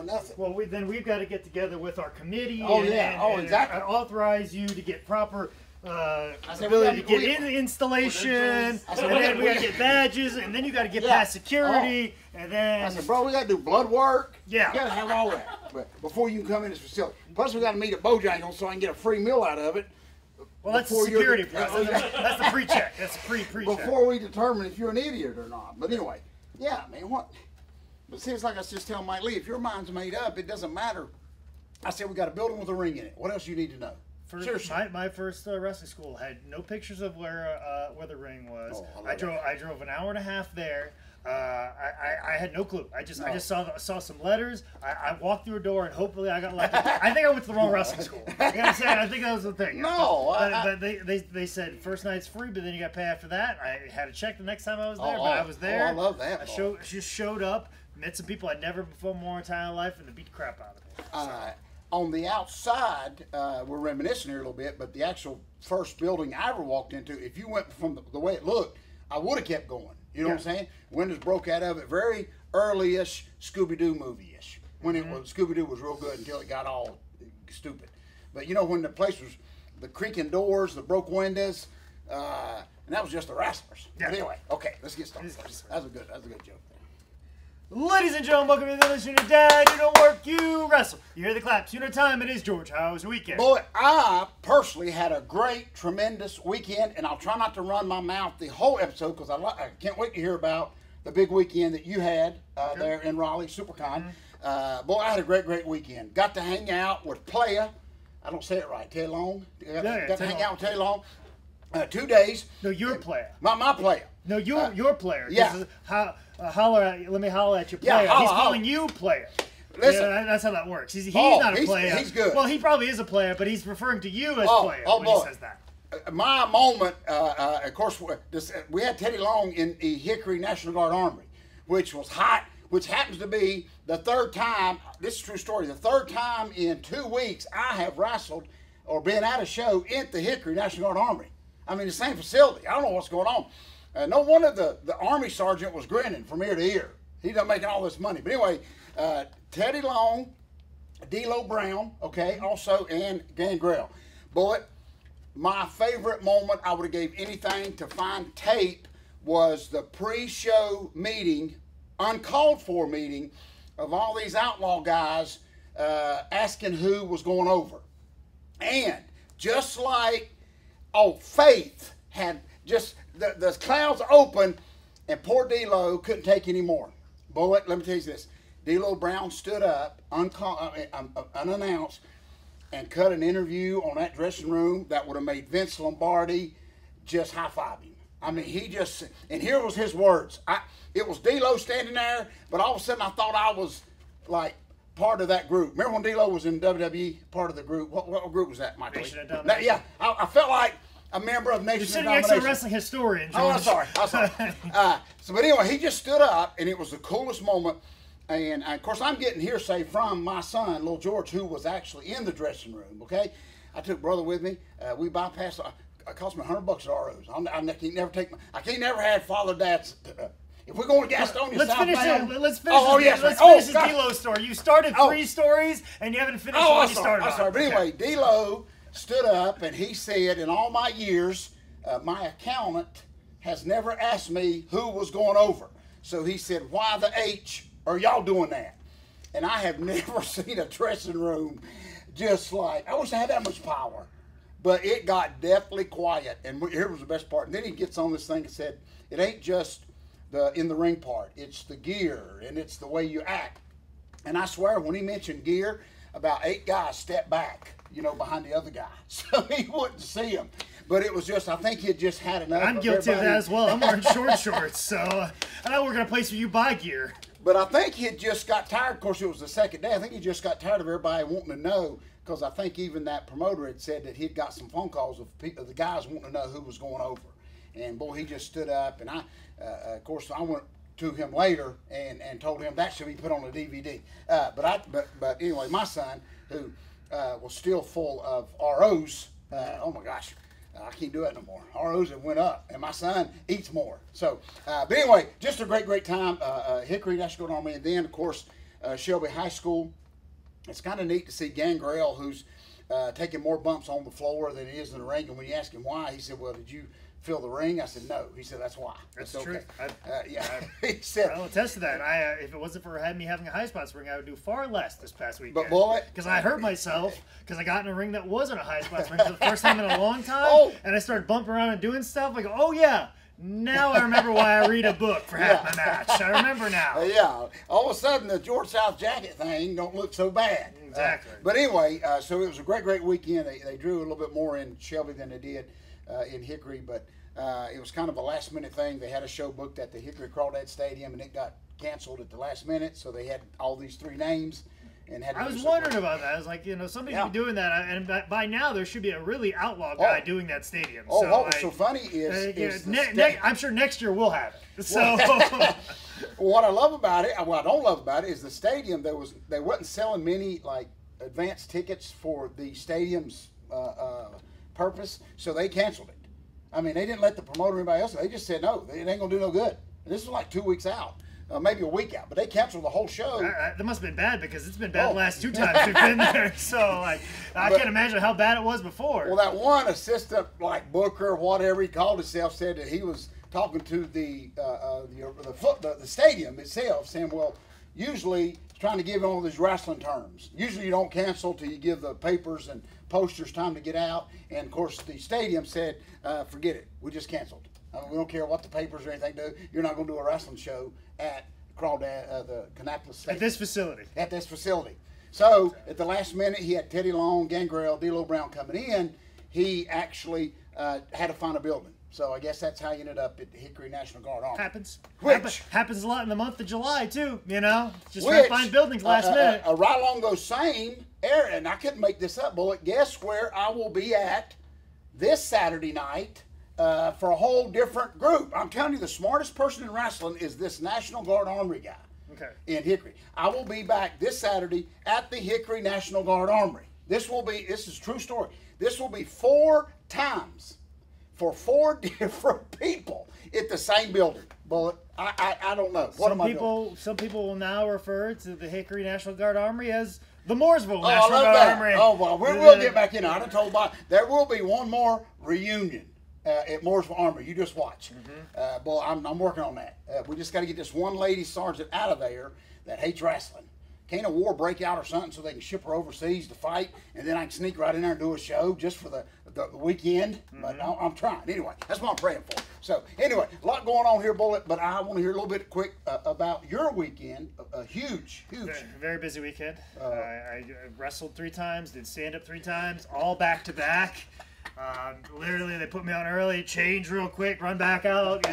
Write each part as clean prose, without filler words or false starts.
nothing. Well, then we've got to get together with our committee. Oh, and, yeah. and, Exactly. And authorize you to get proper ability to get in the installation, and then we got to get badges, and then you got to get past security, and then. I said, bro, we got to do blood work. Yeah. You got to have all that before you can come in this facility. Plus, we got to meet at Bojangles so I can get a free meal out of it. Well, that's the security process. That's the pre-check. That's the pre-check. Before we determine if you're an idiot or not. But anyway, yeah, man, what? But see, it's like I was just telling Mike Lee, if your mind's made up, it doesn't matter. I said we got a building with a ring in it. What else do you need to know? My first wrestling school had no pictures of where the ring was. Oh, I drove an hour and a half there. I had no clue. I just saw some letters. I walked through a door and hopefully I got lucky. I think I went to the wrong wrestling school. I gotta say, I think that was the thing. No, but they said first night's free, but then you got to pay after that. I had to check the next time I was there, but I was there. I love that. I just showed up, met some people I'd never before in my entire life, and they beat the crap out of me. So. On the outside, we're reminiscing here a little bit, but the actual first building I ever walked into, if you went from the way it looked, I would have kept going. You know what I'm saying? Windows broke out of it very early-ish Scooby-Doo movie-ish. When it was Scooby-Doo was real good until it got all stupid. But you know when the place was the creaking doors, the broke windows, and that was just the wrestlers. Yeah. But anyway, okay, let's get started. That's a good joke. Ladies and gentlemen, welcome to the listening to Dad. You don't work, you wrestle. You hear the claps. You know time. It is George Howe's weekend. Boy, I personally had a great, tremendous weekend, and I'll try not to run my mouth the whole episode because I can't wait to hear about the big weekend that you had there in Raleigh, SuperCon. Boy, I had a great weekend. Got to hang out with Playa. I don't say it right. Teddy Long. Got to hang out with Teddy Long. 2 days. No, your player. My player. No, your player. Yeah. Let me holler at your player. Yeah, he's calling you player. Listen, yeah, that's how that works. He's not a player. He's good. Well, he probably is a player, but he's referring to you as player when he says that. My moment, of course, we had Teddy Long in the Hickory National Guard Armory, which was hot, which happens to be the third time, this is a true story, the third time in 2 weeks I have wrestled or been at a show at the Hickory National Guard Armory. I mean, the same facility. I don't know what's going on. No wonder the Army sergeant was grinning from ear to ear. He's not making all this money. But anyway, Teddy Long, D'Lo Brown, okay, also, and Gangrel. Boy, my favorite moment, I would have gave anything to find tape, was the pre-show meeting, uncalled for meeting, of all these outlaw guys asking who was going over. And just like, Faith had just... The clouds open, and poor D'Lo couldn't take any more. Boy, let me tell you this. D'Lo Brown stood up, unannounced, and cut an interview on that dressing room that would have made Vince Lombardi just high-five him. I mean, and here was his words. It was D'Lo standing there, but all of a sudden I thought I was, like, part of that group. Remember when D'Lo was in WWE, part of the group? What group was that, Michael? Yeah, I felt like a member of Nation of Domination. You're sitting next to a wrestling historian, George. Oh, I'm sorry. But anyway, he just stood up, and it was the coolest moment. And, of course, I'm getting hearsay from my son, little George, who was actually in the dressing room, okay? I took brother with me. We bypassed, it cost me $100 at ROs. I can't never have father, dad's. If we're going to Gastonia, let's finish this D'Lo story. You started 3 stories, and you haven't finished one you started on. I'm sorry. But anyway, D'Lo stood up and he said, in all my years, my accountant has never asked me who was going over. So he said, why the H are y'all doing that? And I have never seen a dressing room just like, I wish I had that much power. But it got deathly quiet. And here was the best part. And then he gets on this thing and said, it ain't just the in the ring part. It's the gear and it's the way you act. And I swear, when he mentioned gear, about 8 guys stepped back, behind the other guy, so he wouldn't see him. But it was just, I think he had just had enough. I'm guilty of that as well. I'm wearing short shorts, so I don't work in a place where you buy gear. But I think he had just got tired. Of course, it was the second day. I think he just got tired of everybody wanting to know, because I think even that promoter had said that he'd got some phone calls of the guys wanting to know who was going over. And boy, he just stood up, and of course, I went to him later and told him that should be put on a DVD. But anyway, my son, who was still full of ROs. Oh my gosh, I can't do that no more. ROs have went up, and my son eats more. So, but anyway, just a great time. Hickory National Guard Army, and then of course Shelby High School. It's kind of neat to see Gangrel, who's taking more bumps on the floor than he is in the ring. And when you ask him why, he said, "Well, did you feel the ring?" I said, "No." He said, "That's why." That's okay. true. Yeah, he said. I'll attest to that. If it wasn't for me having a high spots ring, I would do far less this past weekend. But boy, because I hurt myself because I got in a ring that wasn't a high spots ring for the first time in a long time, and I started bumping around and doing stuff. Like, oh yeah. Now I remember why I read a book for half my match. I remember now. Yeah. All of a sudden, the George South jacket thing don't look so bad. Exactly. But anyway, so it was a great weekend. They drew a little bit more in Shelby than they did in Hickory, but it was kind of a last-minute thing. They had a show booked at the Hickory Crawdad Stadium, and it got canceled at the last minute, so they had all these 3 names. And had to I was wondering about that. I was like, somebody should be doing that. And by now, there should be a really outlaw guy doing that stadium. Oh, so, what was so funny is I'm sure next year we'll have it. So, what I love about it, what I don't love about it, is the stadium. They wasn't selling many like advanced tickets for the stadium's purpose, so they canceled it. I mean, they didn't let the promoter or anybody else. They just said no, it ain't gonna do no good. And this was like 2 weeks out. Maybe a week out, but they canceled the whole show. That must have been bad because it's been bad the last 2 times we've been there. So, like, I can't imagine how bad it was before. Well, that one assistant, like Booker, whatever he called himself, said that he was talking to the stadium itself, saying, "Well, usually trying to give all these wrestling terms. Usually you don't cancel till you give the papers and posters time to get out." And of course, the stadium said, "Forget it. We just canceled. We don't care what the papers or anything do. You're not going to do a wrestling show at the Kannapolis Stadium. At this facility. At this facility." So at the last minute, he had Teddy Long, Gangrel, D'Lo Brown coming in. He actually had to find a building. So I guess that's how he ended up at the Hickory National Guard Army. Happens. Which happens a lot in the month of July too. Just trying to find buildings last minute. Right along those same area, and I couldn't make this up, Bullet. Guess where I will be at this Saturday night? For a whole different group. I'm telling you, the smartest person in wrestling is this National Guard Armory guy. Okay. In Hickory. I will be back this Saturday at the Hickory National Guard Armory. This is a true story. This will be 4 times for 4 different people at the same building. Bullet. I don't know. Some people will now refer to the Hickory National Guard Armory as the Mooresville National Guard Armory. Oh, well, we'll get back in. I done told Bob there will be one more reunion at Mooresville Armory. You just watch. Boy, I'm working on that. We just got to get this one lady sergeant out of there that hates wrestling. Can't a war break out or something so they can ship her overseas to fight, and then I can sneak right in there and do a show just for the weekend? But I'm trying. Anyway, that's what I'm praying for. So anyway, a lot going on here, Bullet, but I want to hear a little bit quick about your weekend. A huge. Very busy weekend. I wrestled 3 times, did stand-up 3 times, all back-to-back. Literally, they put me on early, change real quick, run back out.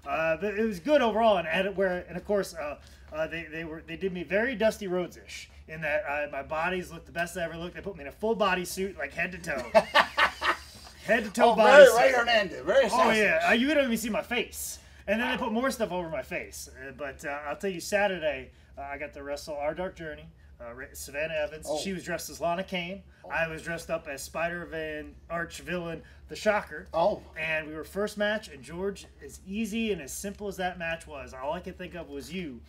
But it was good overall. And of course, they did me very Dusty Rhodes-ish in that my bodies looked the best I ever looked. They put me in a full body suit, like head to toe, head to toe body. Very Ray Hernandez, very sassy. Oh yeah, you don't even see my face. And then they put more stuff over my face. But I'll tell you, Saturday I got to wrestle Our Dark Journey. Savannah Evans. She was dressed as Lana Kane. I was dressed up as Spider-Man arch villain, the Shocker. And we were first match, and George, as easy and as simple as that match was, all I could think of was you.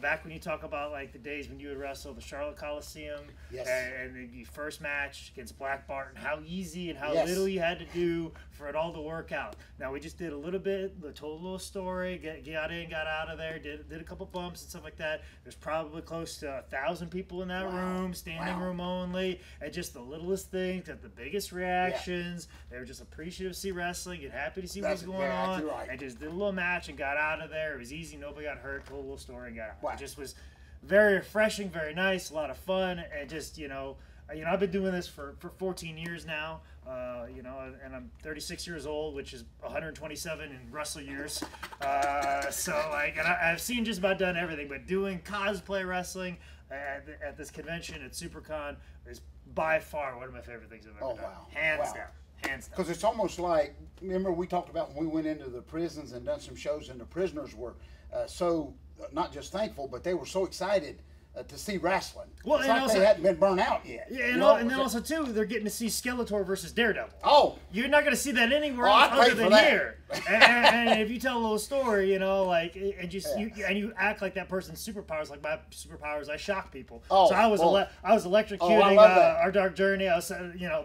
Back when you talk about like the days when you would wrestle the Charlotte Coliseum, and the first match against Black Barton, how easy and how little you had to do for it all to work out. Now we just did a little bit, told a little story, got in, got out of there, did a couple bumps and stuff like that. There's probably close to 1,000 people in that room, standing room only, and just the littlest things got the biggest reactions. They were just appreciative to see wrestling and happy to see what was going on. And just did a little match and got out of there. It was easy. Nobody got hurt. Told a little story and got out. It just was very refreshing, very nice, a lot of fun, and just I've been doing this for 14 years now. And I'm 36 years old, which is 127 in wrestler years. And I've seen just about done everything, but doing cosplay wrestling at this convention at SuperCon is by far one of my favorite things I've ever done. Hands down. Because it's almost like, remember we talked about when we went into the prisons and done some shows, and the prisoners were so not just thankful, but they were so excited to see wrestling. Well, it's and like also, they hadn't been burnt out yet. Yeah, and then also too, they're getting to see Skeletor versus Daredevil. Oh, you're not going to see that anywhere else other than here. And if you tell a little story, like, and just you act like that person's superpowers, like my superpowers, I shock people. Oh, so I was electrocuting our Dark Journey. I was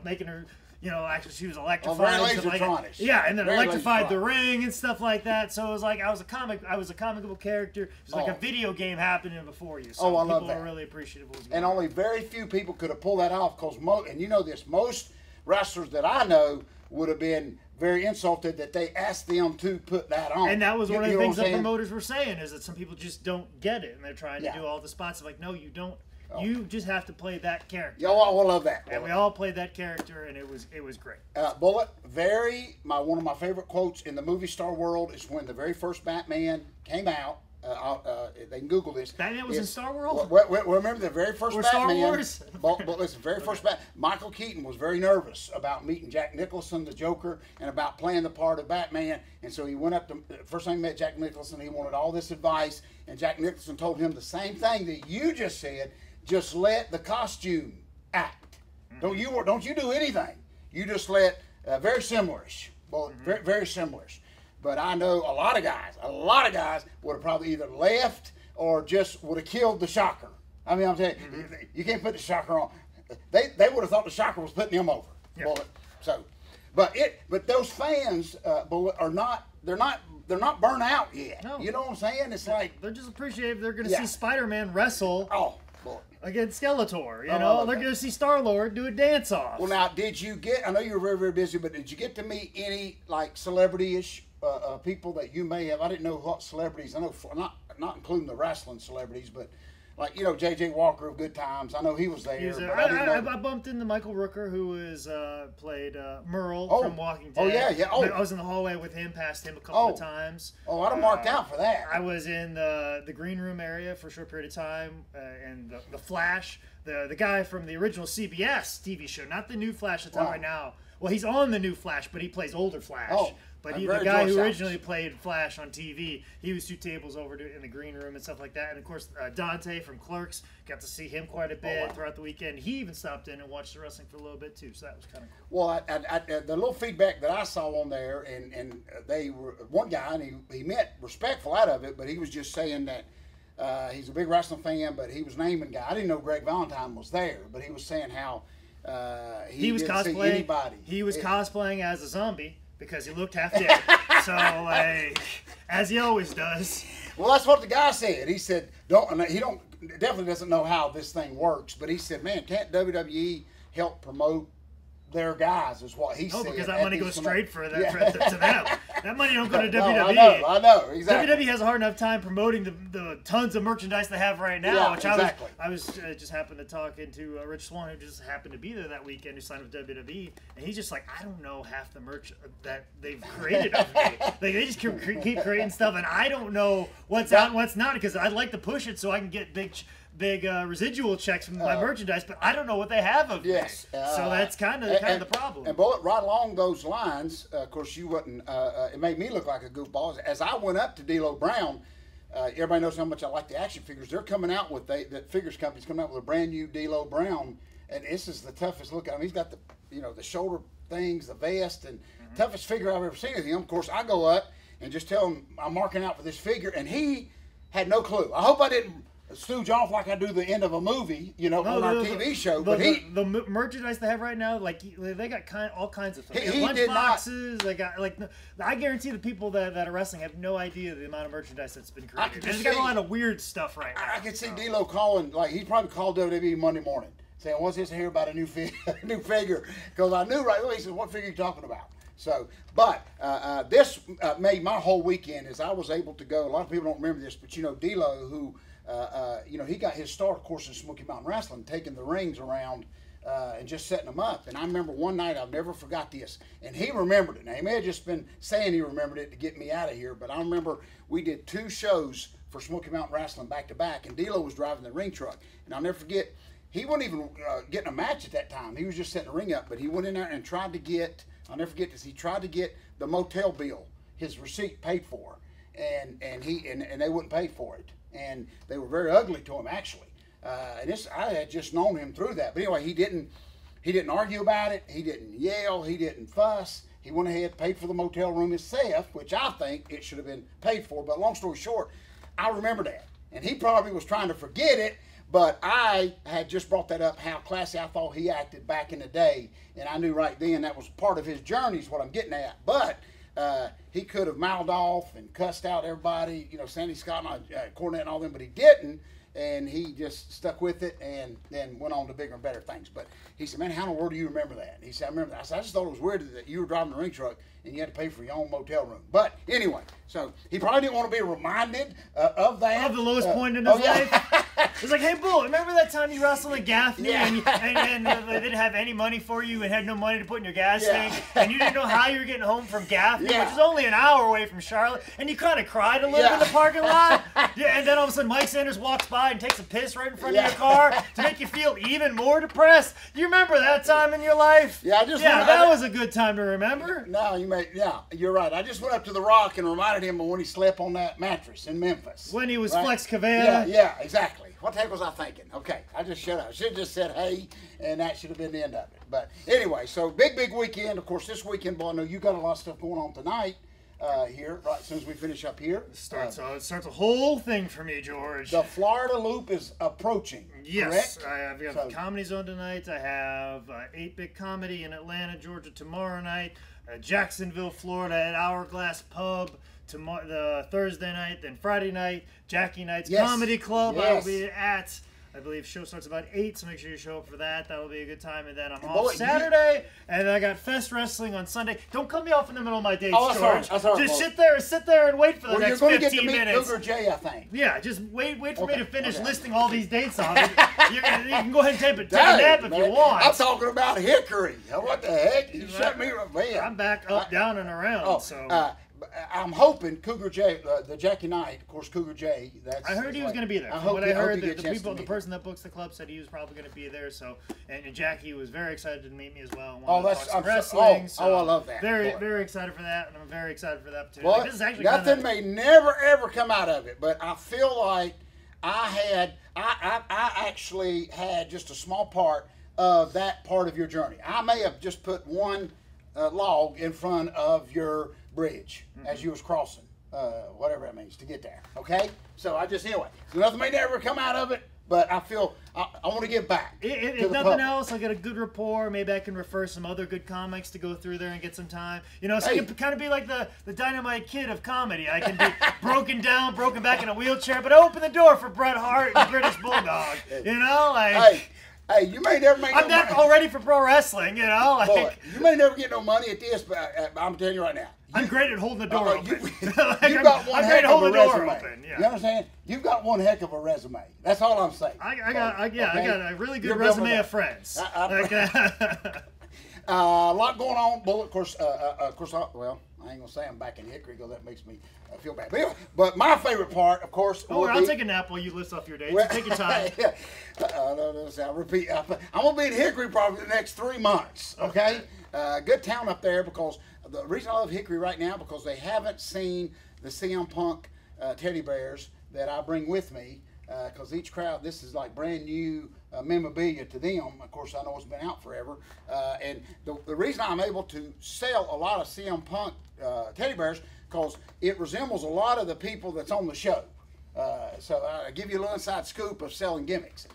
making her. Actually, she was electrified. And then electrified the ring and stuff like that. So it was like I was a comic book character. It was like a video game happening before you. So I love that. People were really appreciative of what was going and on. only very few people could have pulled that off because and you know this, most wrestlers that I know would have been very insulted that they asked them to put that on. And that was one of the things that promoters were saying is that some people just don't get it and they're trying to do all the spots. Like, no, you don't. You just have to play that character. Y'all will love that. And we all played that character, and it was great. Bullet, one of my favorite quotes in the movie star world is when the very first Batman came out. They can Google this. Batman was in Star Wars? Remember the very first Batman? Star Wars? But listen, very first Batman. Michael Keaton was very nervous about meeting Jack Nicholson, the Joker, and about playing the part of Batman. And so he went up to, first time he met Jack Nicholson, he wanted all this advice. And Jack Nicholson told him the same thing that you just said. Just let the costume act. Don't you do anything. You just let very similarish. Well, very, very similarish. But I know a lot of guys would have probably either left or just would have killed the Shocker. I mean, I'm telling you, you can't put the Shocker on. They would have thought the Shocker was putting him over. Yeah. Bullet. So, but those fans, Bullet, are not. They're not burnt out yet. No. You know what I'm saying? It's like they're just appreciative. They're going to see Spider-Man wrestle. Oh. Against Skeletor, they're going to see Star-Lord do a dance-off. Well, now, I know you were very, very busy, but did you get to meet any, like, celebrity-ish people that you may have? I didn't know what celebrities. I know, not including the wrestling celebrities, but, like, J.J. Walker of Good Times. I know he was there. I bumped into Michael Rooker, who played Merle from Walking Dead. Oh, yeah. Oh. I was in the hallway with him, passed him a couple of times. Oh, I'd have marked out for that. I was in the green room area for a short period of time, and the Flash, the guy from the original CBS TV show, not the new Flash that's on right now. Well, he's on the new Flash, but he plays older Flash. Oh. But the guy who originally played Flash on TV, he was 2 tables over in the green room and stuff like that. And, of course, Dante from Clerks, got to see him quite a bit throughout the weekend. He even stopped in and watched the wrestling for a little bit, too. So that was kind of cool. Well, the little feedback that I saw on there, and they were one guy, and he meant respectful out of it, but he was just saying that he's a big wrestling fan, but he was naming guy. I didn't know Greg Valentine was there, but he was saying how he was cosplaying. See anybody. He was cosplaying as a zombie. Because he looked half dead. So, as he always does. Well, that's what the guy said. He said, definitely doesn't know how this thing works, but he said, man, can't WWE help promote their guys, is what he said. Oh, because that money goes straight to them. That money don't go to WWE. No, I know, exactly. WWE has a hard enough time promoting the tons of merchandise they have right now. Which exactly. I was just happened to talk into Rich Swan, who just happened to be there that weekend, who signed with WWE, and he's just like, I don't know half the merch that they've created of me. They just keep creating stuff, and I don't know what's out and what's not, because I'd like to push it so I can get big residual checks from my merchandise, but I don't know what they have of me. So that's kind of the problem. And Bullet, right along those lines, of course, you wouldn't. It made me look like a goofball. As I went up to D'Lo Brown, everybody knows how much I like the action figures. They're coming out with the figures company's coming out with a brand new D'Lo Brown, and this is the toughest look. I mean, he's got the shoulder things, the vest, and toughest figure I've ever seen of him. Of course, I go up and just tell him I'm marking out for this figure, and he had no clue. I hope I didn't stooge off like I do the end of a movie, on our TV show. But the merchandise they have right now, like they got all kinds of stuff. Lunch boxes. They got I guarantee the people that are wrestling have no idea the amount of merchandise that's been created. And it's got a lot of weird stuff right now. I can see D'Lo calling, he probably called WWE Monday morning saying, "What's this here about a new figure?" Because I knew right away. He said, "What figure are you talking about?" So, but this made my whole weekend as I was able to go. A lot of people don't remember this, but D'Lo, who he got his start, of course, in Smoky Mountain Wrestling, taking the rings around and just setting them up. And I remember one night, I'll never forgot this, and he remembered it. Now, he may have just been saying he remembered it to get me out of here, but I remember we did 2 shows for Smoky Mountain Wrestling back to back, and D'Lo was driving the ring truck. And I'll never forget, he wasn't even getting a match at that time. He was just setting the ring up, but he went in there and tried to get, I'll never forget this, he tried to get the motel bill, his receipt, paid for, and they wouldn't pay for it. And they were very ugly to him, actually. And I had just known him through that. But anyway, he didn't argue about it. He didn't yell. He didn't fuss. He went ahead, paid for the motel room himself, which I think it should have been paid for. But long story short, I remember that. And he probably was trying to forget it, but I had just brought that up, how classy I thought he acted back in the day. And I knew right then that was part of his journey is what I'm getting at. But he could have mouthed off and cussed out everybody, Sandy Scott and Cornette and all them, but he didn't. And he just stuck with it and then went on to bigger and better things. But he said, man, how in the world do you remember that? And he said, I remember that. I said, I just thought it was weird that you were driving the ring truck and you had to pay for your own motel room. But anyway, so he probably didn't want to be reminded of that. Of the lowest point in his life. It's like, hey, Bull, remember that time you wrestled in Gaffney and they didn't have any money for you and had no money to put in your gas tank and you didn't know how you were getting home from Gaffney, which is only an hour away from Charlotte, and you kind of cried a little in the parking lot. And then all of a sudden Mike Sanders walks by and takes a piss right in front of your car to make you feel even more depressed. You remember that time in your life? Yeah, that was a good time to remember. No, you're right. I just went up to The Rock and reminded him of when he slept on that mattress in Memphis. When he was Flex Cavana. Yeah, exactly. What the heck was I thinking? Okay, I just shut up. I should have just said hey, and that should have been the end of it. But anyway, so big weekend. Of course, this weekend, boy, I know you got a lot of stuff going on tonight here, right as soon as we finish up here. It starts a whole thing for me, George. The Florida Loop is approaching, yes, correct? We have the Comedy Zone tonight. I have 8-Bit Comedy in Atlanta, Georgia tomorrow night. Jacksonville, Florida at Hourglass Pub tomorrow, the Thursday night. Then Friday night, Jackie Knight's Comedy Club. I'll be at, I believe, show starts about 8, so make sure you show up for that. That'll be a good time. And then I'm off Saturday, and then I got Fest Wrestling on Sunday. Don't cut me off in the middle of my dates, George. Just sit there and wait for the next 15 minutes. You're going to get to meet Cougar J, I think. Yeah, just wait for me to finish listing all these dates off. You can go ahead and take a nap if you want. I'm talking about Hickory. What the heck? You shut me up, man. I'm back up, down, and around. I'm hoping Cougar J, the Jackie Knight, of course, Cougar J. I heard he was going to be there. From what I heard, the person that books the club said he was probably going to be there. So, and Jackie was very excited to meet me as well. Wrestling. I love that. Very excited for that, and I'm very excited for that opportunity. Well, this is actually nothing may never ever come out of it, but I feel like I actually had just a small part of that part of your journey. I may have just put one log in front of your bridge as you was crossing, whatever that means, to get there. Okay? So anyway, so nothing may never come out of it, but I feel I want to give back. If nothing else, I get a good rapport. Maybe I can refer some other good comics to go through there and get some time. So I can kind of be like the Dynamite Kid of comedy. I can be broken back in a wheelchair, but I open the door for Bret Hart and the British Bulldog. Hey, you may never make I'm not all ready for pro wrestling, Boy, you may never get no money at this, but I'm telling you right now. I'm great at holding the door open. You've got one heck of a resume. Yeah. You understand? You've got one heck of a resume. That's all I'm saying. I got a really good resume of friends. A lot going on. Well, of course, I ain't gonna say I'm back in Hickory because that makes me feel bad. But my favorite part, of course, I'll take a nap while you list off your dates. Take your time. I'll repeat. I'm gonna be in Hickory probably the next 3 months. Okay, good town up there because the reason I love Hickory right now because they haven't seen the CM Punk teddy bears that I bring with me. Because each crowd, this is like brand new memorabilia to them. Of course, I know it's been out forever. And the reason I'm able to sell a lot of CM Punk teddy bears, because it resembles a lot of the people that's on the show. So I give you a little inside scoop of selling gimmicks.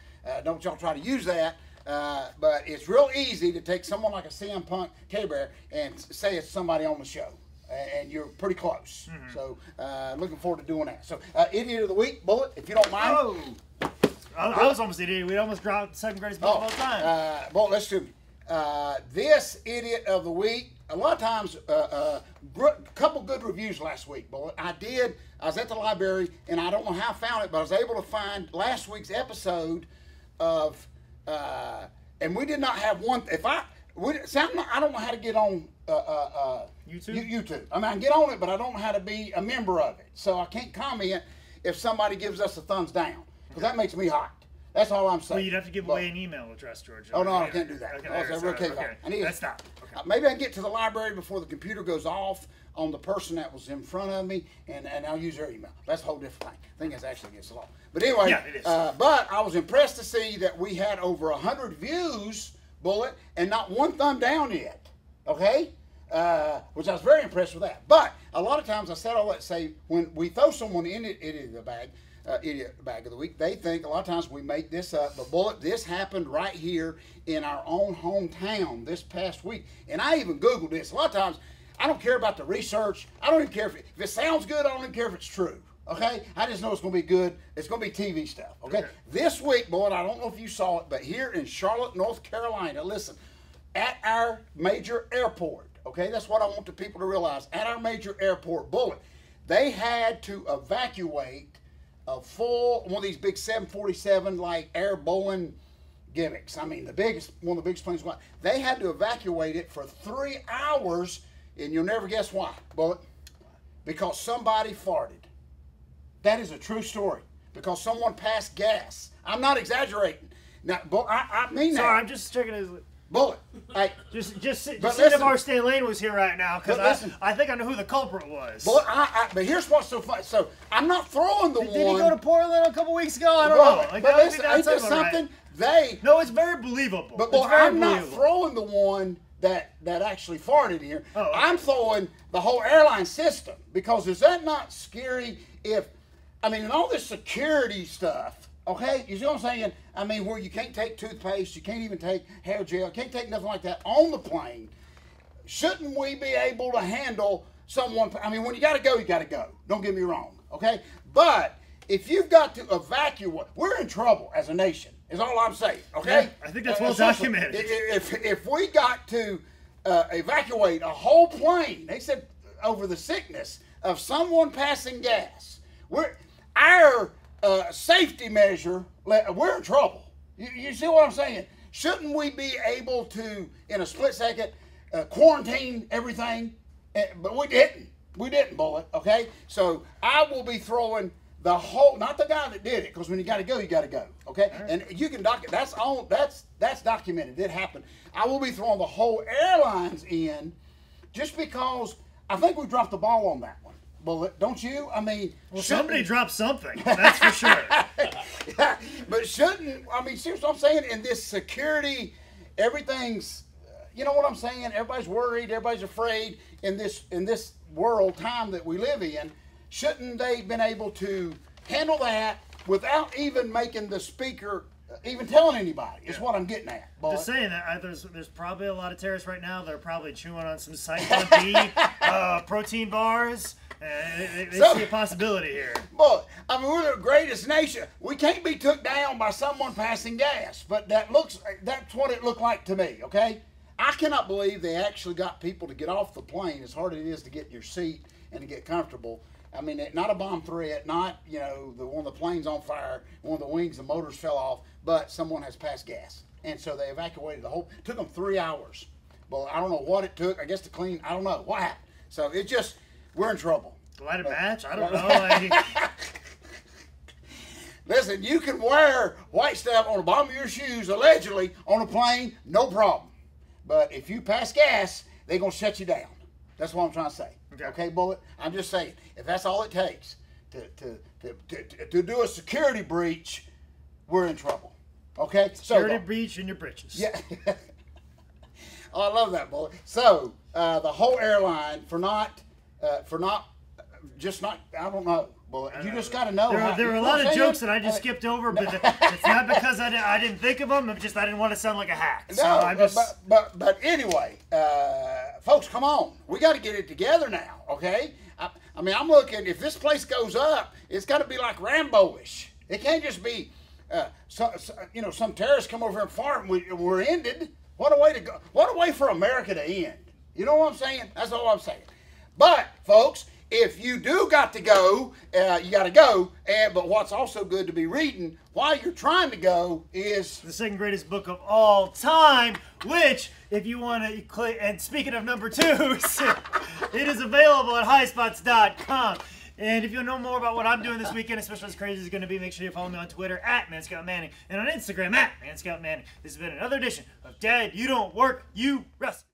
Don't y'all try to use that. But it's real easy to take someone like a CM Punk teddy bear and say it's somebody on the show. And you're pretty close. So looking forward to doing that. So Idiot of the Week, Bullet, if you don't mind. Oh, I was almost idiot. We almost dropped the second greatest book of all time. Well, let's do this Idiot of the Week. A lot of times, a couple good reviews last week, Bullet. I was at the library, and I don't know how I found it, but I was able to find last week's episode of, and we did not have one. I don't know how to get on YouTube. I mean, I can get on it, but I don't know how to be a member of it. So I can't comment if somebody gives us a thumbs down, because that makes me hot. That's all I'm saying. Well, you'd have to give away an email address, George. Oh, no, I can't do that. Okay, Okay. I need that's not. Okay. Maybe I can get to the library before the computer goes off on the person that was in front of me, and I'll use their email. That's a whole different thing. I think that's actually against the law. But anyway, yeah, it is. But I was impressed to see that we had over 100 views, Bullet, and not one thumb down yet. Okay? Which I was very impressed with that. But a lot of times I said all that to say when we throw someone in the bag, idiot bag of the week, they think a lot of times we make this up. But Bullet, this happened right here in our own hometown this past week. And I even Googled this. A lot of times I don't care about the research. I don't even care if it sounds good. I don't even care if it's true. Okay? I just know it's going to be good. It's going to be TV stuff. Okay? This week, Bullet, I don't know if you saw it, but here in Charlotte, North Carolina, listen, at our major airport, okay, that's what I want the people to realize. At our major airport, Bullet, they had to evacuate a full one of these big 747 like Air Boeing gimmicks. I mean, one of the biggest planes. They had to evacuate it for 3 hours, and you'll never guess why, Bullet. Because somebody farted. That is a true story. Because someone passed gas. I'm not exaggerating. Now, I mean that. Sorry, I'm just checking his. Bullet. Hey, just see if our Stan Lane was here right now, because I think I know who the culprit was. Bullet, but here's what's so funny. So I'm not throwing the one. Did he go to Portland a couple weeks ago? I don't know. Like, but listen, ain't there something? Right. No, it's very believable. But I'm not throwing the one that actually farted here. Oh, okay. I'm throwing the whole airline system, because is that not scary? And all this security stuff. Okay, you see what I'm saying? I mean, where you can't take toothpaste, you can't even take hair gel, you can't take nothing like that on the plane. Shouldn't we be able to handle someone? I mean, when you got to go, you got to go. Don't get me wrong, okay? But if you've got to evacuate, we're in trouble as a nation, is all I'm saying, okay? Yeah, I think that's well documented. If we got to evacuate a whole plane, they said over the sickness of someone passing gas, our safety measure, we're in trouble. You see what I'm saying? Shouldn't we be able to, in a split second, quarantine everything? But we didn't. We didn't, Bullet, okay? So I will be throwing the whole, not the guy that did it, because when you got to go, you got to go, okay? Right. And you can document, that's documented. It happened. I will be throwing the whole airlines in, just because I think we dropped the ball on that one. Bullet, don't you? I mean, well, somebody dropped something. That's for sure. Yeah, but shouldn't, see what I'm saying? In this security, everything's, you know what I'm saying? Everybody's worried, everybody's afraid in this world time that we live in. Shouldn't they been able to handle that without even making the speaker even telling anybody? Is what I'm getting at. Bullet. Just saying that there's probably a lot of terrorists right now that are probably chewing on some Cyclone B protein bars. They see a possibility here. But we're the greatest nation. We can't be took down by someone passing gas. But that's what it looked like to me, okay? I cannot believe they actually got people to get off the plane, as hard as it is to get in your seat and to get comfortable. I mean, not a bomb threat, not, one of the planes on fire, one of the wings, the motors fell off, but someone has passed gas. And so they evacuated it took them 3 hours. Well, I don't know what it took, I guess to clean, I don't know what happened. So it just, we're in trouble. Light a match? I don't know. Listen, you can wear white stuff on the bottom of your shoes, allegedly, on a plane, no problem. But if you pass gas, they're going to shut you down. That's what I'm trying to say. Okay, Bullet? I'm just saying, if that's all it takes to do a security breach, we're in trouble. Okay? Security breach in your britches. Yeah. Oh, I love that, Bullet. So, the whole airline for not, I don't know. Well, you just got to know. There were a lot of jokes that I just skipped over, but it's not because I didn't think of them. It's just I didn't want to sound like a hack. No, but anyway, folks, come on. We got to get it together now, okay? I'm looking. If this place goes up, it's got to be like Rambo-ish. It can't just be, some terrorists come over here and fart and we're ended. What a way to go! What a way for America to end. You know what I'm saying? That's all I'm saying. But folks, if you do got to go, you got to go. But what's also good to be reading while you're trying to go is the second greatest book of all time, which, if you want to click, and speaking of number 2s, it is available at highspots.com. And if you know more about what I'm doing this weekend, especially as crazy as it's going to be, make sure you follow me on Twitter at ManScoutManning and on Instagram at ManScoutManning. This has been another edition of Dad, You Don't Work, You Wrestle.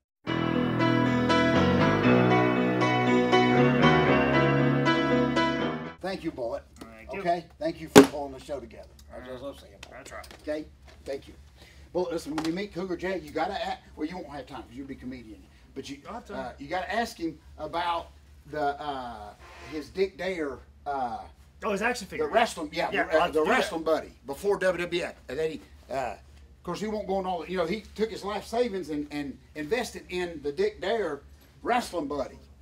Thank you, Bullet. Thank you. Okay? Thank you for pulling the show together. That's what I'm saying. That's right. Okay? Thank you. Well, listen, when you meet Cougar Jay, you got to ask, well, you won't have time because you'll be a comedian. But you got to ask him about his Dick Dare. His action figure. The wrestling, the wrestling buddy before WWF. And then of course, he won't go on all. He took his life savings and invested in the Dick Dare wrestling buddy.